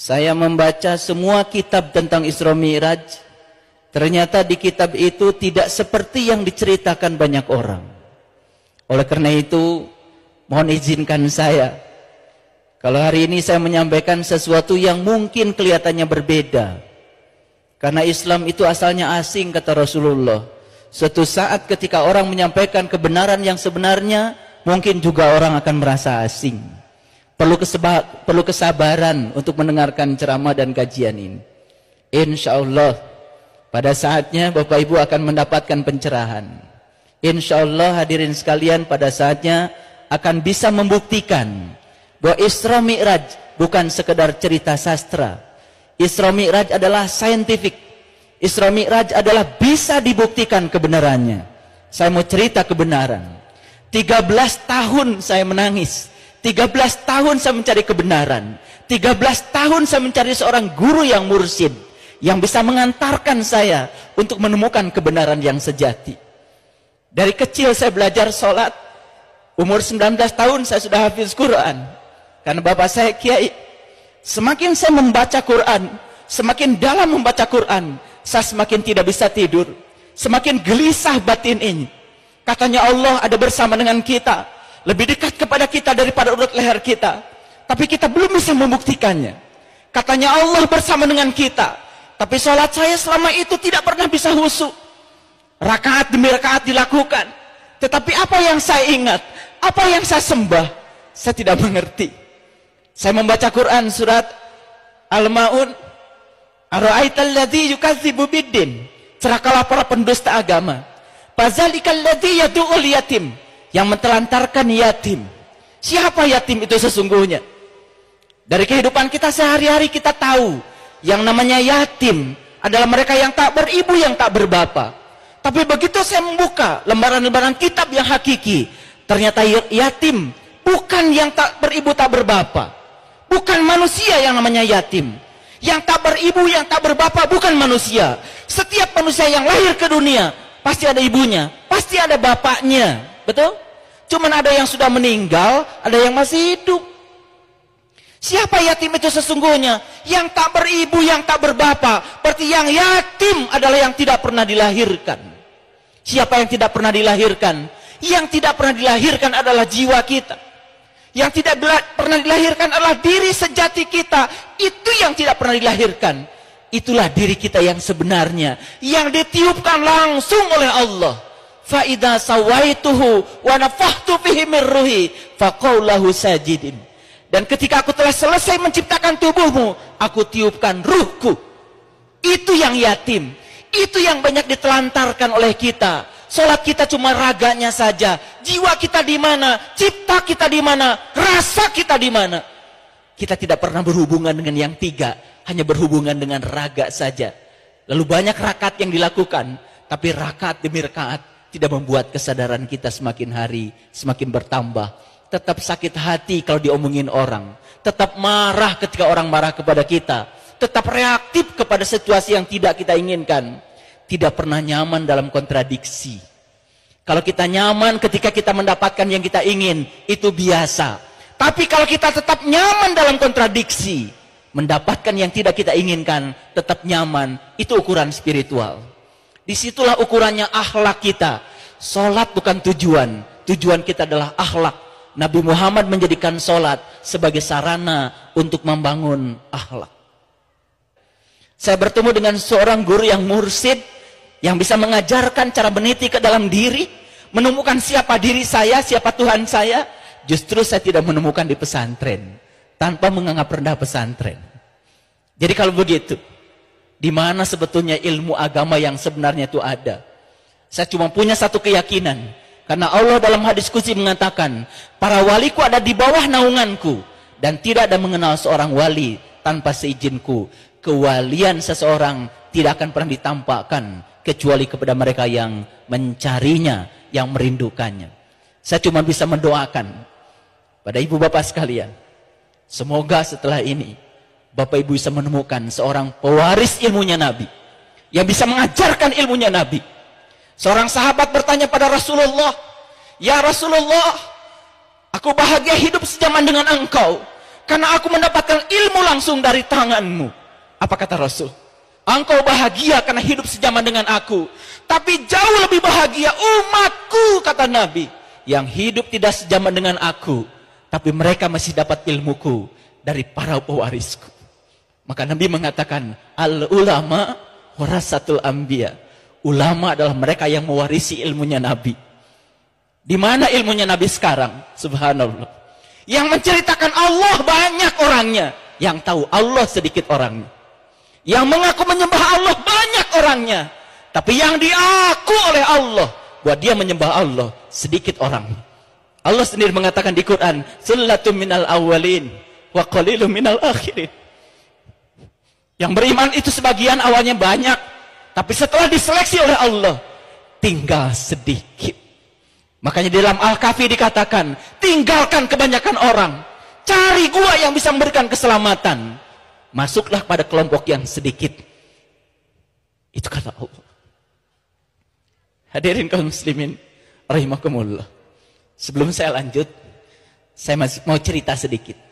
Saya membaca semua kitab tentang Isra Mi'raj. Ternyata di kitab itu tidak seperti yang diceritakan banyak orang. Oleh karena itu, mohon izinkan saya, kalau hari ini saya menyampaikan sesuatu yang mungkin kelihatannya berbeda. Karena Islam itu asalnya asing, kata Rasulullah. Suatu saat ketika orang menyampaikan kebenaran yang sebenarnya, mungkin juga orang akan merasa asing. Perlu kesabaran untuk mendengarkan ceramah dan kajian ini. Insya Allah pada saatnya Bapak Ibu akan mendapatkan pencerahan. Insya Allah hadirin sekalian pada saatnya akan bisa membuktikan bahwa Isra Mi'raj bukan sekedar cerita sastra. Isra Mi'raj adalah scientific. Isra Mi'raj adalah bisa dibuktikan kebenarannya. Saya mau cerita kebenaran. 13 tahun saya menangis. 13 tahun saya mencari kebenaran. 13 tahun saya mencari seorang guru yang mursyid, yang bisa mengantarkan saya untuk menemukan kebenaran yang sejati. Dari kecil saya belajar sholat. Umur 19 tahun saya sudah hafiz Quran. Karena bapak saya kiai. Semakin saya membaca Quran, semakin dalam membaca Quran, saya semakin tidak bisa tidur. Semakin gelisah batin ini. Katanya Allah ada bersama dengan kita. Lebih dekat kepada kita daripada urut leher kita. Tapi kita belum bisa membuktikannya. Katanya Allah bersama dengan kita. Tapi sholat saya selama itu tidak pernah bisa khusyuk. Rakaat demi rakaat dilakukan. Tetapi apa yang saya ingat, apa yang saya sembah, saya tidak mengerti. Saya membaca Quran surat Al-Ma'un. Ara'aital ladzi yukadzibu biddin. Celakalah para pendusta agama. Fazalikal ladzi yad'ul yatim. Yang mentelantarkan yatim. Siapa yatim itu sesungguhnya? Dari kehidupan kita sehari-hari kita tahu yang namanya yatim adalah mereka yang tak beribu, yang tak berbapa. Tapi begitu saya membuka lembaran-lembaran kitab yang hakiki, ternyata yatim bukan yang tak beribu, tak berbapa. Bukan manusia yang namanya yatim. Yang tak beribu, yang tak berbapa bukan manusia. Setiap manusia yang lahir ke dunia pasti ada ibunya, pasti ada bapaknya. Betul? Cuman ada yang sudah meninggal, ada yang masih hidup. Siapa yatim itu sesungguhnya? Yang tak beribu, yang tak berbapa. Berarti yang yatim adalah yang tidak pernah dilahirkan. Siapa yang tidak pernah dilahirkan? Yang tidak pernah dilahirkan adalah jiwa kita. Yang tidak pernah dilahirkan adalah diri sejati kita. Itu yang tidak pernah dilahirkan. Itulah diri kita yang sebenarnya, yang ditiupkan langsung oleh Allah. Fa idza sawaituhu wa nafakhtu fihi min ruhi faqaulahu sajidin. Dan ketika aku telah selesai menciptakan tubuhmu, aku tiupkan ruhku. Itu yang yatim. Itu yang banyak ditelantarkan oleh kita. Salat kita cuma raganya saja. Jiwa kita di mana? Cipta kita di mana? Rasa kita di mana? Kita tidak pernah berhubungan dengan yang tiga, hanya berhubungan dengan raga saja. Lalu banyak rakaat yang dilakukan, tapi rakaat demi rakaat tidak membuat kesadaran kita semakin hari semakin bertambah. Tetap sakit hati kalau diomongin orang. Tetap marah ketika orang marah kepada kita. Tetap reaktif kepada situasi yang tidak kita inginkan. Tidak pernah nyaman dalam kontradiksi. Kalau kita nyaman ketika kita mendapatkan yang kita ingin, itu biasa. Tapi kalau kita tetap nyaman dalam kontradiksi, mendapatkan yang tidak kita inginkan, tetap nyaman, itu ukuran spiritual. Disitulah ukurannya akhlak kita. Solat bukan tujuan. Tujuan kita adalah akhlak. Nabi Muhammad menjadikan solat sebagai sarana untuk membangun akhlak. Saya bertemu dengan seorang guru yang mursyid, yang bisa mengajarkan cara meniti ke dalam diri, menemukan siapa diri saya, siapa Tuhan saya. Justru saya tidak menemukan di pesantren, tanpa menganggap rendah pesantren. Jadi kalau begitu, di mana sebetulnya ilmu agama yang sebenarnya itu ada? Saya cuma punya satu keyakinan. Karena Allah dalam hadis qudsi mengatakan, para waliku ada di bawah naunganku. Dan tidak ada mengenal seorang wali tanpa seizinku. Kewalian seseorang tidak akan pernah ditampakkan kecuali kepada mereka yang mencarinya, yang merindukannya. Saya cuma bisa mendoakan pada ibu bapak sekalian, semoga setelah ini Bapak Ibu bisa menemukan seorang pewaris ilmunya Nabi, yang bisa mengajarkan ilmunya Nabi. Seorang sahabat bertanya pada Rasulullah, "Ya Rasulullah, aku bahagia hidup sejaman dengan engkau. karena aku mendapatkan ilmu langsung dari tanganmu. Apa kata Rasul? Engkau bahagia karena hidup sejaman dengan aku. Tapi jauh lebih bahagia umatku, kata Nabi, yang hidup tidak sejaman dengan aku, tapi mereka masih dapat ilmuku dari para pewarisku. Maka Nabi mengatakan, al-ulama warasatul anbiya. Ulama adalah mereka yang mewarisi ilmunya Nabi. Di mana ilmunya Nabi sekarang? Subhanallah. Yang menceritakan Allah banyak orangnya, yang tahu Allah sedikit orangnya. Yang mengaku menyembah Allah banyak orangnya, tapi yang diaku oleh Allah bahwa dia menyembah Allah sedikit orangnya. Allah sendiri mengatakan di Quran, "Sullatum minal awwalin wa qalilum minal akhirin." Yang beriman itu sebagian awalnya banyak, tapi setelah diseleksi oleh Allah tinggal sedikit. Makanya di dalam Al-Kahfi dikatakan, tinggalkan kebanyakan orang, cari gua yang bisa memberikan keselamatan, masuklah pada kelompok yang sedikit. Itu kata Allah. Hadirin kaum muslimin rahimakumullah. Sebelum saya lanjut, saya masih mau cerita sedikit.